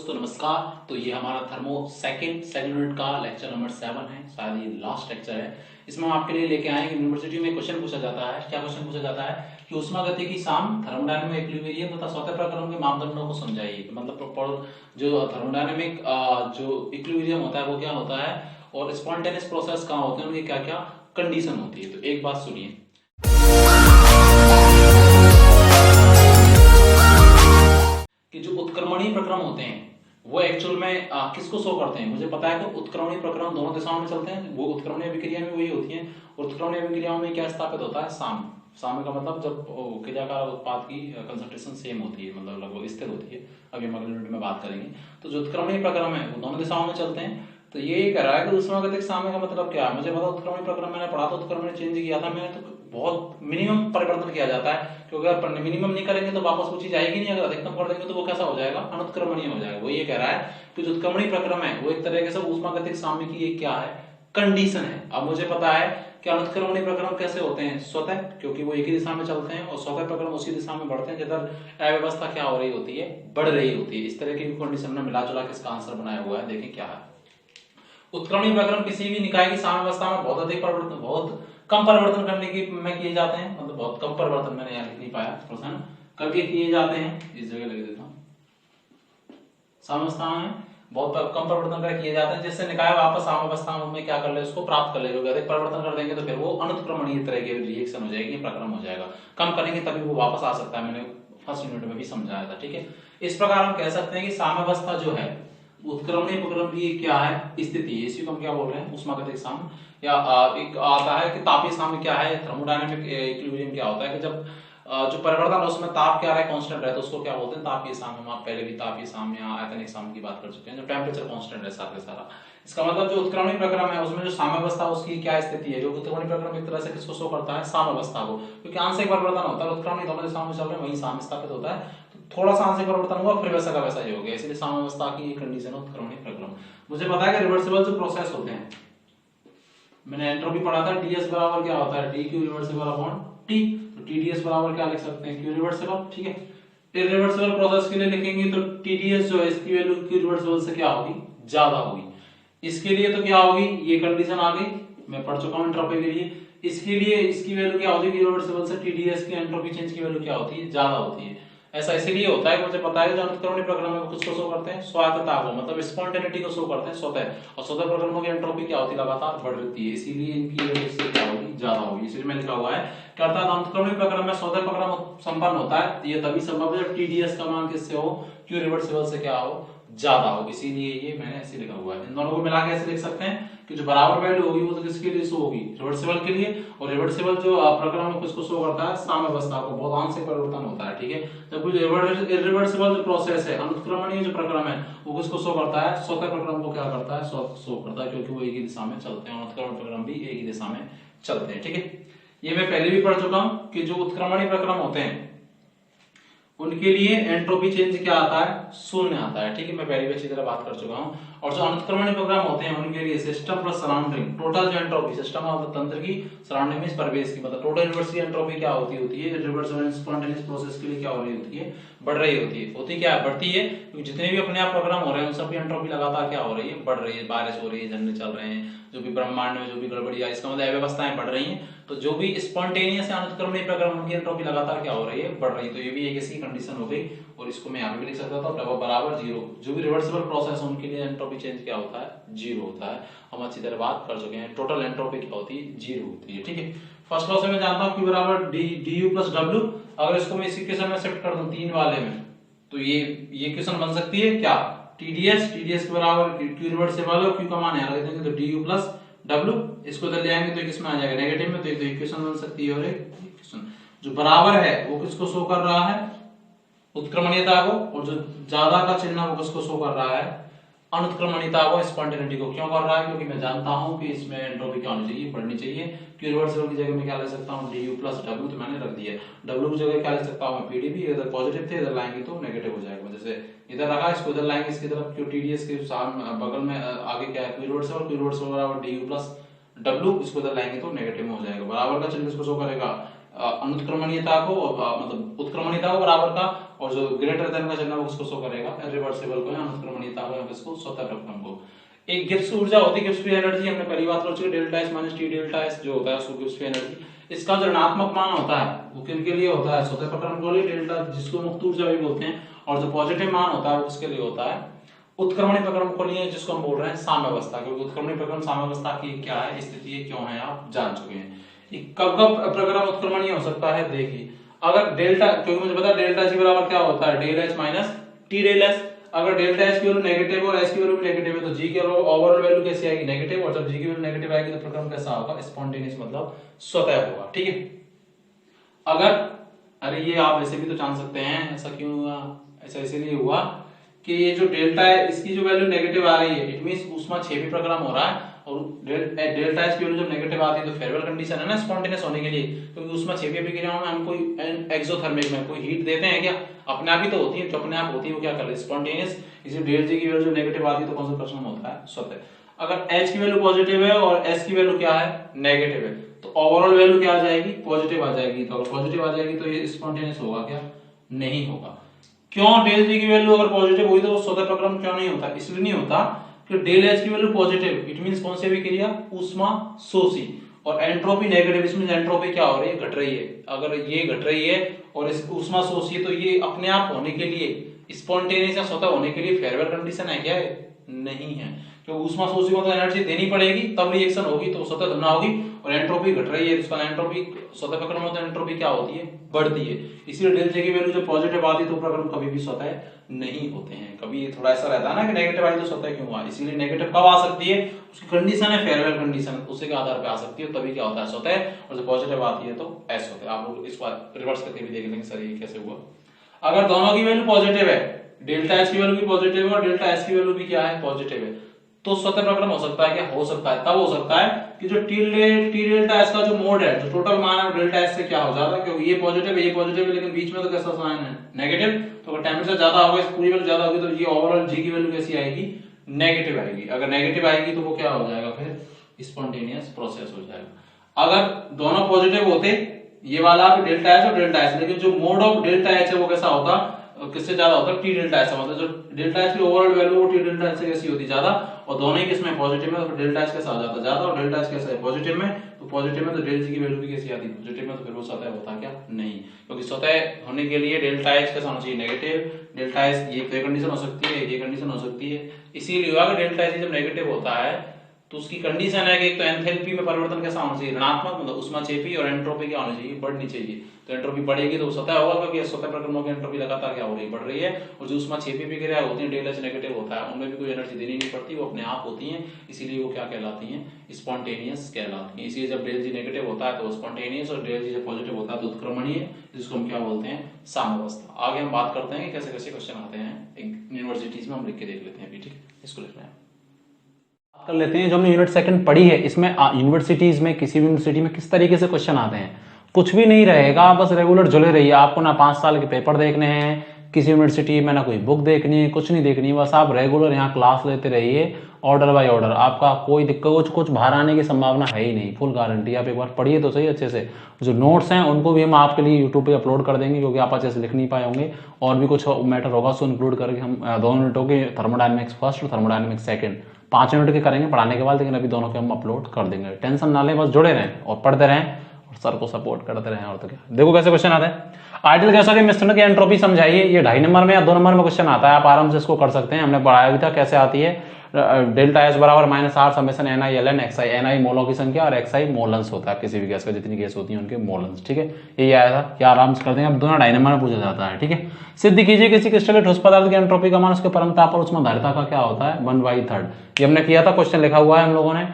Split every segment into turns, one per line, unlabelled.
दोस्तों नमस्कार। तो ये हमारा थर्मो सेकंड यूनिट का लेक्चर नंबर 7 है, शायद ये लास्ट लेक्चर है। इसमें हम आपके लिए लेके आए हैं यूनिवर्सिटी में क्वेश्चन पूछा जाता है। क्या क्वेश्चन पूछा जाता है कि ऊष्मागतिकी साम थर्मोडायनामिक इक्विलिब्रियम तथा स्वतः प्रकरणों के मापदंडों को समझाइए। मतलब जो थर्मोडायनामिक जो इक्विलिब्रियम होता है वो क्या होता है और स्पॉन्टेनियस प्रोसेस कहाँ होते हैं, उनकी क्या क्या कंडीशन होती है। तो एक बात सुनिए कि जो उत्क्रमणीय प्रक्रम होते हैं वो एक्चुअल में किसको शो करते हैं। मुझे पता है कि उत्क्रमणीय प्रक्रम दोनों दिशाओं में चलते हैं, वो उत्क्रमणीय अभिक्रिया में वही होती है। और उत्क्रमणीय अभिक्रियाओं में क्या स्थापित होता है, साम। साम्य का मतलब जब क्रियाकार उत्पाद की कंसंट्रेशन सेम होती है, मतलब लगभग स्थिर होती है। अभी हम अगले यूनिट में बात करेंगे। तो जो उत्क्रमणीय प्रक्रम है वो दोनों दिशाओं में चलते हैं। तो ये कह रहा है कि ऊष्मागतिक साम्य का मतलब क्या है। मुझे पता उत्क्रमणीय प्रक्रम मैंने पढ़ा था, उत्क्रमणीय चेंज किया था मैंने, तो बहुत मिनिमम परिवर्तन किया जाता है, क्योंकि अगर मिनिमम नहीं करेंगे तो वापस वो चीज आएगी नहीं। अगर अधिकतम कर देंगे तो वो कैसा हो जाएगा, अनुत्क्रमणीय हो जाएगा। वो ये कह रहा है कि जो उत्क्रमणीय प्रक्रम है वो एक तरह से ऊष्मागतिक साम्य की एक क्या है, कंडीशन है। अब मुझे पता है कि अनुत्क्रमणीय प्रक्रम कैसे होते हैं, स्वतः, क्योंकि वो एक ही दिशा में चलते हैं, और स्वतः प्रक्रम उसी दिशा में बढ़ते हैं जिधर अव्यवस्था क्या हो रही होती है, बढ़ रही होती है। इस तरह की कंडीशन में मिला जुला के इसका आंसर बनाया हुआ है। देखिए क्या है, उत्क्रमणीय प्रक्रम किसी भी निकाय की साम्यावस्था में बहुत कम परिवर्तन करने की में किए जाते हैं। मतलब बहुत कम परिवर्तन, मैंने यहाँ लिख नहीं पाया, प्रश्न करके किए जाते हैं। इस जगह लिख देता हूँ, साम्यावस्था में बहुत कम परिवर्तन कर किए जाते हैं, जिससे निकाय वापस साम्यावस्था में क्या कर ले, उसको प्राप्त कर ले। अधिक परिवर्तन कर देंगे तो फिर वो अनुत्क्रमणीय तरह की रिएक्शन हो जाएगी, प्रक्रम हो जाएगा। कम करेंगे तभी वो वापस आ सकता है, मैंने फर्स्ट यूनिट में भी समझाया था। ठीक है, इस प्रकार हम कह सकते हैं कि साम्यावस्था जो है उत्क्रमणीय प्रक्रम की क्या है, स्थिति है। इसी को हम क्या बोल रहे हैं, ऊष्मागतिक साम्य। या एक आता है कि तापीय साम्य क्या है, थर्मोडायनामिक इक्विलिब्रियम क्या होता है कि जब जो परिवर्तन है उसमें ताप क्या है, कांस्टेंट है, तो उसको क्या बोलते हैं, तापीय साम्य। आप पहले भी तापीय साम्य या आयतनिक साम्य की बात कर चुके हैं, जो टेम्परेचर कांस्टेंट है सारा सारा। इसका मतलब जो उत्क्रमणीय प्रक्रम है उसमें जो साम्यावस्था उसकी क्या स्थिति है। जो उत्क्रमणीय प्रक्रम एक तरह से किसको शो करता है, साम्यावस्था को, क्योंकि आंशिक परिवर्तन होता है। उत्क्रमणीय दोनों दिशाओं में चल रहे हैं, वही साम्य स्थापित होता है। थोड़ा सा आंशिक परिवर्तन हुआ फिर वैसा का वैसा ही हो गया, इसलिए साम्यावस्था की ये कंडीशन है उत्क्रमणीय प्रक्रम। मुझे पता है कि रिवर्सिबल जो प्रोसेस होते हैं, मैंने एंट्रोपी पढ़ा था, टीएस बराबर क्या होता है, T Q reversible upon T. तो टीडीएस बराबर क्या लिख सकते हैं, क्यू रिवर्सिबल। ठीक है, इरिवर्सिबल प्रोसेस के लिए लिखेंगे तो टीडीएस जो है इसकी वैल्यू क्यू रिवर्सिबल से क्या होगी, ज्यादा होगी। इसके लिए तो क्या होगी, ये कंडीशन आ गई, मैं पढ़ चुका हूं एंट्रोपी के लिए। इसके लिए इसकी वैल्यू क्या होती है, इरिवर्सिबल से टीडीएस की एंट्रोपी चेंज की वैल्यू क्या होती है, ज्यादा होती है। ऐसा इसलिए होता है कि मुझे पता है जो अनुत्क्रमणीय प्रक्रम है वो किसको शो करते हैं, स्वायत्तता को, मतलब स्पॉन्टेनिटी को शो करते हैं, स्वतः। और स्वतः प्रक्रमों की एंट्रोपी क्या होती है, लगातार बढ़ रही है, इसीलिए इनकी वैल्यू से क्या होगी, ज्यादा होगी। इसलिए मैं लिखा हुआ है कि अर्थात अनुत्क्रमणीय प्रक्रम में स्वतः प्रक्रम संपन्न होता है, ये तभी संभव है जब टीडीएस का मान किससे हो, क्यू रिवर्सिबल से क्या हो, ज्यादा हो। इसीलिए ये मैंने ऐसे लिखा हुआ है। इन दोनों को मिला के ऐसे लिख सकते हैं कि जो बराबर वैल्यू होगी वो तो किसके लिए शो होगी, रिवर्सिबल के लिए। और रिवर्सिबल जो प्रक्रम किसको शो करता है, साम्यावस्था को, बहुत आंशिक परिवर्तन होता है। ठीक है, जबकि इरिवर्सिबल जो प्रोसेस है, अनुत्क्रमणीय जो प्रक्रम है वो किसको शो करता है, स्वतः प्रक्रम को क्या करता है, शो करता है, क्योंकि वो एक ही दिशा में चलते हैं। अनुत्क्रमण प्रक्रम भी एक ही दिशा में चलते हैं। ठीक है, ये मैं पहले भी पढ़ चुका हूं कि जो उत्क्रमणीय प्रक्रम होते हैं उनके लिए एंट्रोपी चेंज क्या आता है, शून्य आता है। ठीक है, मैं पहले भी अच्छी तरह बात कर चुका हूं। और जो अनुत्क्रमणीय प्रोग्राम होते हैं उनके लिए सिस्टम प्लस सराउंडिंग, टोटल जो एंट्रोपी सिस्टम मतलब तंत्र की, सराउंडिंग में परिवेश की, मतलब टोटल यूनिवर्सल एंट्रोपी क्या होती है, रिवर्सिबल स्पॉन्टेनियस प्रोसेस के लिए क्या हो रही होती है, बढ़ रही होती है। होती क्या है, बढ़ती है, क्योंकि जितने भी अपने आप प्रोग्राम हो रहे हैं उन सबकी एंट्रोपी लगातार क्या हो रही है, बढ़ रही है। बारिश हो रही है, झरने चल रहे हैं, जो भी ब्रह्मांड में जो भी गड़बड़ी है, इसका मतलब अव्यवस्थाएं बढ़ रही हैं। तो जो भी स्पॉन्टेनियस या अनुत्क्रमणीय प्रक्रम उनकी एंट्रोपी लगातार क्या हो रही है, बढ़ रही है। तो ये भी एक ऐसी कंडीशन हो गई। और इसको मैं यहाँ पे भी लिख सकता था, डबल बराबर जीरो। जो भी रिवर्सिबल प्रोसेस है उनके लिए एंट्रोपी चेंज क्या होता है, जीरो होता है। हम अच्छी तरह बात कर चुके हैं, टोटल एंट्रोपी क्या होती है, जीरो होती है। ठीक है, फर्स्ट लॉ से मैं जानता हूँ Q बराबर du प्लस W। अगर इसको मैं इस इक्वेशन में शिफ्ट कर दूं 3 वाले में, तो ये इक्वेशन बन सकती है क्या, TDS के बराबर Q रिवर्सिबल और Q का मान यहाँ रख देंगे तो du प्लस W। इसको इधर ले आएंगे तो किसमें आ जाएगा, नेगेटिव में। तो एक इक्वेशन बन सकती है, और एक इक्वेशन जो बराबर है वो किसको शो कर रहा है, उत्क्रमणीयता को, और जो ज्यादा का चिन्ह वो किसको शो कर रहा है, अनुत्क्रमणीयता को, स्पॉन्टेनिटी को। क्यों कर रहा है, क्योंकि मैं जानता हूं कि इसमें एंट्रोपी क्या होनी चाहिए, बढ़नी चाहिए। क्यू रिवर्सिबल की जगह में क्या ले सकता हूं, du प्लस W, तो मैंने रख दिया। W की जगह क्या ले सकता हूं मैं, PdV। इधर पॉजिटिव थे, इधर लाएंगे तो नेगेटिव हो जाएगा। जैसे इधर रखा, इसको इधर लाएंगे, इसकी तरफ क्यू TDS के बगल में आगे क्या है, क्यू रिवर्सिबल बराबर du प्लस W, इसको इधर लाएंगे तो नेगेटिव में हो जाएगा। बराबर का चिन्ह किसको शो करेगा, अनुत्क्रमणीयता को, मतलब उत्क्रमणीयता को बराबर का, और जो ग्रेटर देन का चिन्ह उसको शो करेगा रिवर्सिबल को या अनुक्रमणीयता को या इसको स्वतः प्रक्रम को। एक गिब्स ऊर्जा होती है, गिब्स फ्री एनर्जी, हमने पहली बात कर चुके, delta S minus T delta S जो होता है उसको गिब्स फ्री एनर्जी। इसका जो ऋणात्मक मान होता है वो किनके लिए होता है, स्वतः प्रक्रम के लिए डेल्टा, जिसको मुक्त ऊर्जा भी बोलते हैं, और जो पॉजिटिव मान होता है वो किसके लिए होता है, उत्क्रमणी प्रक्रम को लिए, जिसको हम बोल रहे हैं साम्यावस्था, क्योंकि उत्क्रमणी प्रक्रम साम्यावस्था की क्या है स्थिति है, क्यों है, आप जान चुके हैं। कब कब प्रक्रम उत्क्रमणीय हो सकता है, देखिए अगर डेल्टा, क्योंकि मुझे पता डेल्टा जी बराबर क्या होता है, del H minus T del S. अगर डेल्टा एच की वैल्यू नेगेटिव और एस की वैल्यू भी नेगेटिव है तो जी की ओवरऑल वैल्यू कैसी आएगी, नेगेटिव, और जब जी की वैल्यू नेगेटिव आएगी तो प्रक्रम कैसा होगा, स्पॉन्टेनियस, मतलब स्वतः होगा। ठीक है, अगर, अरे ये आप वैसे भी तो जान सकते हैं, ऐसा क्यों हुआ, ऐसा इसीलिए हुआ कि ये जो डेल्टा है इसकी जो वैल्यू नेगेटिव आ रही है, इट मींस ऊष्मा क्षेपी प्रक्रम हो रहा है, और डेल्टा एच की वैल्यू जब नेगेटिव आती है तो फेयरवेल कंडीशन है ना स्पॉन्टेनियस होने के लिए, क्योंकि ऊष्मा क्षेपी अभिक्रियाओं में हम कोई एक्सोथर्मिक में कोई हीट देते हैं क्या, अपने आप ही तो होती है, जो अपने आप होती है वो क्या कर रही है, स्पॉन्टेनियस। इसी डेल जी की वैल्यू जब नेगेटिव आती है तो कौन सा प्रश्न होता है, स्वतः। अगर एच की वैल्यू पॉजिटिव है और एस की वैल्यू क्या है, नेगेटिव है, तो ओवरऑल वैल्यू क्या आ जाएगी, पॉजिटिव आ जाएगी। तो अगर पॉजिटिव आ जाएगी तो ये स्पॉन्टेनियस होगा क्या, नहीं होगा। क्यों, डेल जी की वैल्यू अगर पॉजिटिव हुई तो वो स्वतः प्रक्रम क्यों नहीं होता, इसलिए नहीं होता कि डेल एच की वैल्यू पॉजिटिव, इट मींस कौन सी अभिक्रिया, ऊष्मा शोषी, और एंट्रोपी नेगेटिव, इसमें एंट्रोपी क्या हो रही है, घट रही है। अगर ये घट रही है और इस ऊष्मा शोषी है तो ये अपने आप होने के लिए स्पॉन्टेनियस या स्वतः होने के लिए फेयरवेल कंडीशन है क्या, है नहीं है, क्योंकि ऊष्मा शोषी को तो एनर्जी देनी पड़ेगी तब रिएक्शन होगी, तो स्वतः धुना होगी, और एंट्रोपी घट रही है तो उसका एंट्रोपी, स्वतः प्रक्रम होता है एंट्रोपी क्या होती है, बढ़ती है। इसलिए डेल जी की वैल्यू जब पॉजिटिव आती है तो प्रक्रम कभी भी स्वतः नहीं होते हैं। कभी ये थोड़ा ऐसा रहता है ना कि नेगेटिव आई तो स्वतः क्यों हुआ, इसीलिए नेगेटिव कब आ सकती है, उसकी कंडीशन है फेयरवेल कंडीशन, उसी के आधार पे आ सकती है, तभी क्या होता है स्वतः, और जब पॉजिटिव आती है तो एस होता है। आप लोग इस बार रिवर्स करके भी देख लेंगे सर ये कैसे हुआ। अगर दोनों की वैल्यू पॉजिटिव है, डेल्टा एच की वैल्यू भी पॉजिटिव है और डेल्टा एस की वैल्यू भी क्या है, पॉजिटिव है, तो स्वतः प्रक्रम हो सकता है क्या, हो सकता है। तब हो सकता है कि जो टी डेल्टा एस का जो मोड है, जो टोटल मान है डेल्टा एस से क्या हो जाता है, क्योंकि ये पॉजिटिव है, ये पॉजिटिव है, लेकिन बीच में तो कैसा साइन है, नेगेटिव, तो अगर टेम्परेचर ज्यादा होगा, इस पूरी वैल्यू ज्यादा होगी तो ये ओवरऑल जी की वैल्यू कैसी आएगी, नेगेटिव आएगी। अगर नेगेटिव आएगी तो वो क्या हो जाएगा, फिर स्पॉन्टेनियस प्रोसेस हो जाएगा। अगर दोनों पॉजिटिव होते, ये वाला डेल्टा एच और डेल्टा एच, लेकिन जो मोड ऑफ डेल्टा एच है वो कैसा होता, किससे ज्यादा होता है, टी डेल्टा एच, मतलब जो डेल्टा एच की ओवरऑल वैल्यू वो टी डेल्टा एच से कैसी होती ज्यादा, और दोनों ही किसमें पॉजिटिव में, तो डेल्टा एच कैसा हो जाता ज्यादा, और डेल्टा एच कैसा है पॉजिटिव में, तो पॉजिटिव में तो डेल जी की वैल्यू भी कैसी आती पॉजिटिव में, तो फिर वो स्वतः होता क्या, नहीं, क्योंकि स्वतः होने के लिए डेल्टा एच कैसा होना चाहिए, नेगेटिव, डेल्टा एच ये कंडीशन हो सकती है, ये कंडीशन हो सकती है। इसीलिए अगर डेल्टा एच जब नेगेटिव होता है तो उसकी कंडीशन है कि एक तो एंथैल्पी में परिवर्तन कैसा होना चाहिए, ऋणात्मक, मतलब ऊष्माक्षेपी, और एंट्रोपी क्या होनी चाहिए, बढ़नी चाहिए। तो एंट्रोपी बढ़ेगी तो स्वतः होगा, क्योंकि स्वतः प्रक्रमों की एंट्रोपी लगातार क्या हो रही है, बढ़ रही है, और जो ऊष्माक्षेपी अभिक्रिया होती है डेल एच नेगेटिव होता है, उनमें भी कोई एनर्जी देनी नहीं पड़ती, वो अपने आप होती हैं, इसीलिए वो क्या कहलाती हैं, स्पॉन्टेनियस कहलाती हैं। इसलिए जब डेल जी नेगेटिव होता है तो स्पॉन्टेनियस, और डेल जी जब पॉजिटिव होता है तो उत्क्रमणीय, जिसको हम क्या बोलते हैं, साम्यावस्था। आगे हम बात करते हैं कि कैसे कैसे क्वेश्चन आते हैं यूनिवर्सिटीज में, हम लिख के देख लेते हैं अभी, ठीक, इसको लिख रहे हैं, कर लेते हैं। जो हमने यूनिट सेकंड पढ़ी है इसमें यूनिवर्सिटीज में, किसी भी यूनिवर्सिटी में किस तरीके से क्वेश्चन आते हैं, कुछ भी नहीं रहेगा, बस रेगुलर जुड़े रहिए। आपको ना 5 साल के पेपर देखने हैं किसी यूनिवर्सिटी में, ना कोई बुक देखनी है, कुछ नहीं देखनी है, बस आप रेगुलर यहाँ क्लास लेते रहिए, ऑर्डर बाय ऑर्डर, आपका कोई दिक्कत, कुछ बाहर आने की संभावना है ही नहीं, फुल गारंटी। आप एक बार पढ़िए तो सही अच्छे से। जो नोट्स हैं उनको भी हम आपके लिए यूट्यूब पे अपलोड कर देंगे, क्योंकि आप अच्छे से लिख नहीं पाए होंगे, और भी कुछ मैटर होगा उसको इंक्लूड करके हम 2 यूनिटों के थर्मोडायनेमिक्स फर्स्ट और थर्मोडायनेमिक्स सेकंड 5 यूनिट के करेंगे पढ़ाने के बाद, लेकिन अभी दोनों के हम अपलोड कर देंगे। टेंशन ना लें, बस जुड़े रहें और पढ़ते रहें और सर को सपोर्ट करते रहें, और तो क्या। देखो कैसे क्वेश्चन आते हैं। आइडियल गैसों के मिश्रण की एंट्रोपी समझाइए, ये 2.5 नंबर में या 2 नंबर में क्वेश्चन आता है, आप आराम से इसको कर सकते हैं, हमने पढ़ाया भी था कैसे आती है। डेल्टा एस बराबर -r summation NiLn xi, Ni मोलों की संख्या और xi मोलन्स होता है किसी भी गैस का, जितनी गैस होती है उनके मोलन्स, ठीक है, यही आया था, क्या आराम से कर देंगे। अब दोनों 2.5 नंबर में पूछा जाता है, ठीक है। सिद्ध कीजिए किसी क्रिस्टल के ठोस पदार्थ की एंट्रोपी का मान उसके परम ताप और उष्माधारिता का क्या होता है, 1/3। ये हमने किया था, क्वेश्चन लिखा हुआ है हम लोगों ने,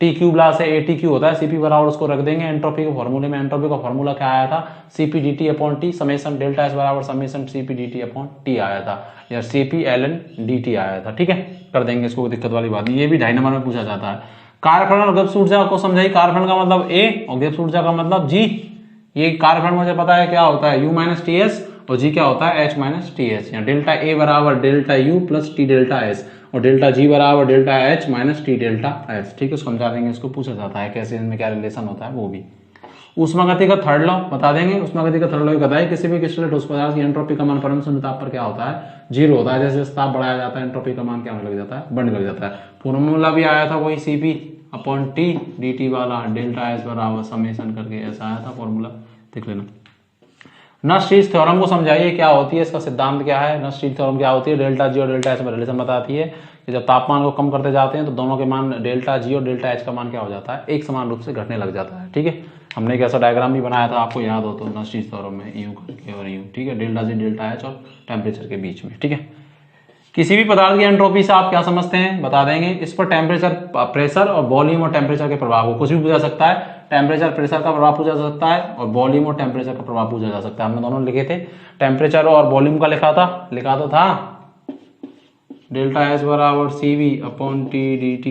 T³ से ATQ होता है, Cp बराबर उसको रख देंगे एंट्रोपी के फॉर्मूले में। एंट्रोपी का फॉर्मूला क्या आया था, Cp/dT/T, समेशन डेल्टा एस बराबर समेशन Cp/dT/T आया था, या Cp/ln dt आया था, ठीक है, कर देंगे इसको, कोई दिक्कत वाली बात नहीं। ये भी 2.5 नंबर में पूछा जाता है। कार्यफलन और गिब्स ऊर्जा को समझाइए। कार्यफलन का मतलब A और गिब्स ऊर्जा का मतलब G। ये कार्यफलन मुझे पता है क्या होता है, U - TS, और G क्या होता है, H - TS। या डेल्टा A बराबर delta U plus T delta S, और डेल्टा G बराबर delta H - T delta S, ठीक है, समझा देंगे, इसको पूछा जाता है कैसे, इनमें क्या रिलेशन होता है वो भी। ऊष्मागति का थर्ड लॉ बता देंगे। ऊष्मागति का थर्ड लॉ कहता है किसी भी क्रिस्टल ठोस पदार्थ की एंट्रोपी का मान परम शून्य ताप पर क्या होता है, 0 होता है। जैसे ताप बढ़ाया जाता है एंट्रोपी का मान क्या होने लग जाता है, बढ़ने लग जाता है। फॉर्मूला भी आया था वही Cp/T dt वाला, डेल्टा एस बराबर समेशन करके ऐसा आया था फॉर्मूला, देख लेना। नस्ट-रीच थ्योरम को समझाइए क्या होती है, इसका सिद्धांत क्या है। नस्ट-रीच थ्योरम क्या होती है, डेल्टा जी और डेल्टा एच में रिलेशन बताती है कि जब तापमान को कम करते जाते हैं तो दोनों के मान डेल्टा जी और डेल्टा एच का मान क्या हो जाता है, एक समान रूप से घटने लग जाता है। ठीक है, हमने एक ऐसा डायग्राम भी बनाया था, आपको याद हो तो, नस्ट-रीच थ्योरम में यूं करके और यूं। ठीक है, डेल्टा जी डेल्टा एच और टेम्परेचर के बीच में। ठीक है, किसी भी पदार्थ की एंट्रोपी से आप क्या समझते हैं बता देंगे। इस पर टेम्परेचर, प्रेशर और वॉल्यूम और टेम्परेचर के प्रभाव को कुछ भी पूछा सकता है। टेम्परेचर प्रेशर का प्रभाव पूछा जा सकता है और वॉल्यूम और टेम्परेचर का प्रभाव पूछा जा सकता है। हमने दोनों लिखे थे, टेम्परेचर और वॉल्यूम का लिखा तो था डेल्टा एच बराबर Cv/T dt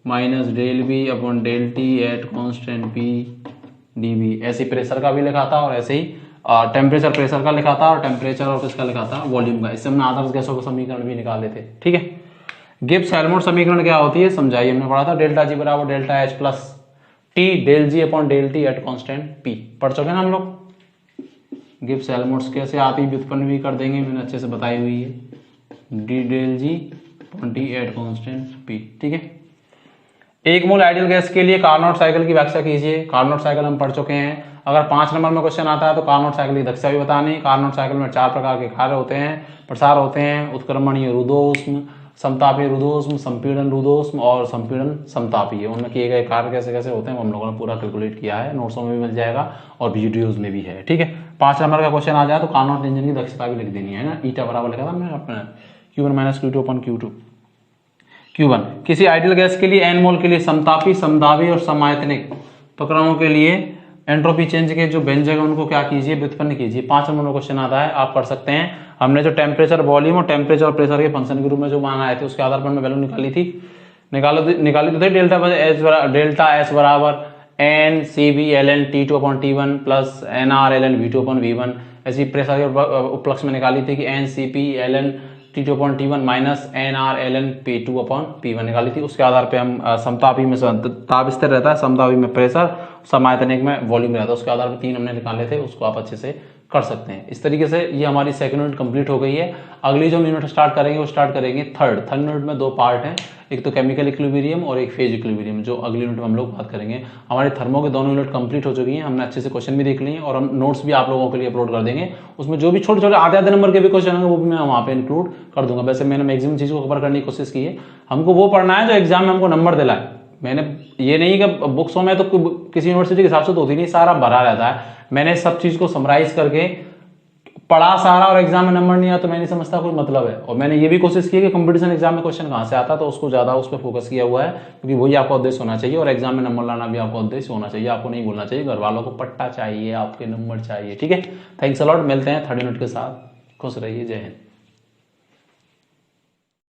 minus del B upon del T at constant P dV। ऐसे प्रेशर का भी लिखा था और ऐसे ही टेम्परेचर प्रेशर का लिखा था और टेम्परेचर और किसका लिखा था, वॉल्यूम का। इससे हमने आदर्श गैसों का समीकरण भी निकाले थे। ठीक है, गिब्स हेल्महोल्ट्ज समीकरण क्या होती है समझाइए, हमने पढ़ा था डेल्टा जी बराबर delta H plus T del G upon del T at constant P, पढ़ चुके ना हम लोग। गिब्स हेल्महोल्ट्ज कैसे आती व्युत्पन्न भी कर देंगे, मैंने अच्छे से बताई हुई है, D del G upon T at constant P। ठीक है, 1 मोल आइडियल गैस के लिए कार्नोट साइकिल की व्याख्या कीजिए। कार्नोट साइकिल हम पढ़ चुके हैं। अगर 5 नंबर में क्वेश्चन आता है तो कार्नोट साइकिल की दक्षता भी बतानी। कार्नोट साइकिल में 4 प्रकार के कार्य होते हैं, प्रसार होते हैं, उत्क्रमणीय रुद्धोष्म, समतापीय रुद्धोष्म, संपीड़न रुद्धोष्म और संपीड़न समतापीय। उनमें किए गए कार्य कैसे कैसे होते हैं वो हम लोगों ने पूरा कैलकुलेट किया है, नोट्सों में भी मिल जाएगा और वीडियोज में भी है। ठीक है, 5 नंबर का क्वेश्चन आ जाए तो कार्नोट इंजन की दक्षता भी लिख देनी है ना। ईटा बराबर लिखा था मैंने अपना Q1 - Q2 अपन Q2। Q1 किसी आइडियल गैस के लिए n मोल के लिए समतापी, समदाबी और समायतनिक प्रक्रमों के लिए एंट्रोपी चेंज के जो व्यंजक है उनको क्या कीजिए, व्युत्पन्न कीजिए। 5 नंबर का क्वेश्चन आता है, आप कर सकते हैं। हमने जो टेम्परेचर, वॉल्यूम और टेम्परेचर और प्रेशर के फंक्शन के रूप में जो मान आए थे उसके आधार पर मैं वैल्यू निकाली तो थी। डेल्टा एस बराबर N Cv ln T2 upon T1 plus NR ln V2 upon V1। ऐसी प्रेशर के उपलक्ष्य में निकाली थी कि N Cp ln T2 upon T1 minus NR ln P2 upon P1 निकाली थी। उसके आधार पे हम समतापी में ताप स्थिर रहता है, समतापी में प्रेशर, समायतनिक में वॉल्यूम रहता है, उसके आधार पे 3 हमने निकाले थे, उसको आप अच्छे से कर सकते हैं। इस तरीके से ये हमारी सेकंड यूनिट कंप्लीट हो गई है। अगली जो यूनिट स्टार्ट करेंगे वो स्टार्ट करेंगे थर्ड यूनिट में 2 पार्ट हैं, एक तो केमिकल इक्विलिब्रियम और एक फेज इक्विलिब्रियम, जो अगली यूनिट में हम लोग बात करेंगे। हमारे थर्मो के दोनों यूनिट कंप्लीट हो चुकी हैं, हमने अच्छे से क्वेश्चन भी देख लिए और हम नोट्स भी आप लोगों के लिए अपलोड कर देंगे। उसमें जो भी छोटे छोटे आधे नंबर के भी क्वेश्चन होंगे वो भी मैं वहाँ पे इंक्लूड कर दूंगा। वैसे मैंने मैक्सिमम चीज़ को कवर करने की कोशिश की है। हमको वो पढ़ना है जो एग्जाम में हमको नंबर दिलाए। मैंने ये नहीं कि बुक्सों में तो किसी यूनिवर्सिटी के हिसाब से तो होती नहीं, सारा भरा रहता है। मैंने सब चीज़ को समराइज करके पढ़ा सारा और एग्जाम में नंबर नहीं आया तो मैं नहीं समझता कोई मतलब है। और मैंने ये भी कोशिश की कि कंपटीशन एग्जाम में क्वेश्चन कहाँ से आता तो उसको ज़्यादा उस पर फोकस किया हुआ है, क्योंकि वही आपका उद्देश्य होना चाहिए और एग्जाम में नंबर लाना भी आपका उद्देश्य होना चाहिए। आपको नहीं बोलना चाहिए घर वालों को पट्टा चाहिए, आपके नंबर चाहिए। ठीक है, थैंक्स अ लॉट, मिलते हैं थर्ड यूनिट के साथ। खुश रहिए, जय हिंद।